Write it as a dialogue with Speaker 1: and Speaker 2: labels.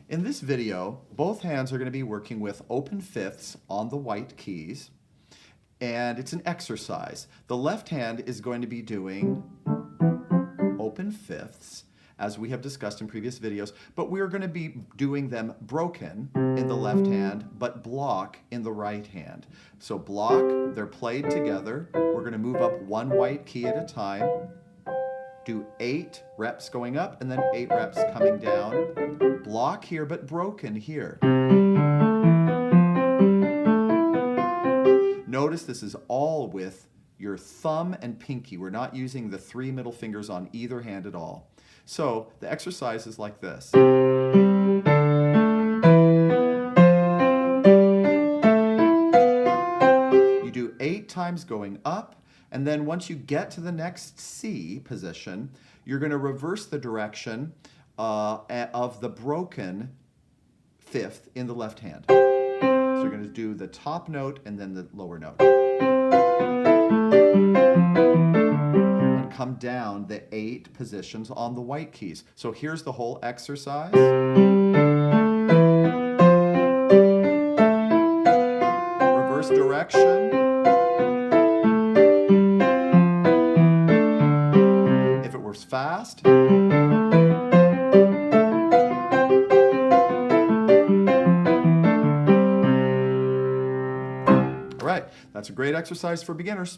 Speaker 1: In this video, both hands are going to be working with open fifths on the white keys, and it's an exercise. The left hand is going to be doing open fifths, as we have discussed in previous videos, but we're going to be doing them broken in the left hand, but block in the right hand. So block, they're played together. We're going to move up one white key at a time, do 8 reps going up, and then 8 reps coming down. Block here, but broken here. Notice this is all with your thumb and pinky. We're not using the 3 middle fingers on either hand at all. So the exercise is like this. You do 8 times going up, and then once you get to the next C position, you're going to reverse the direction of the broken fifth in the left hand. So you're going to do the top note and then the lower note. And come down the 8 positions on the white keys. So here's the whole exercise. Reverse direction. If it works fast. That's a great exercise for beginners.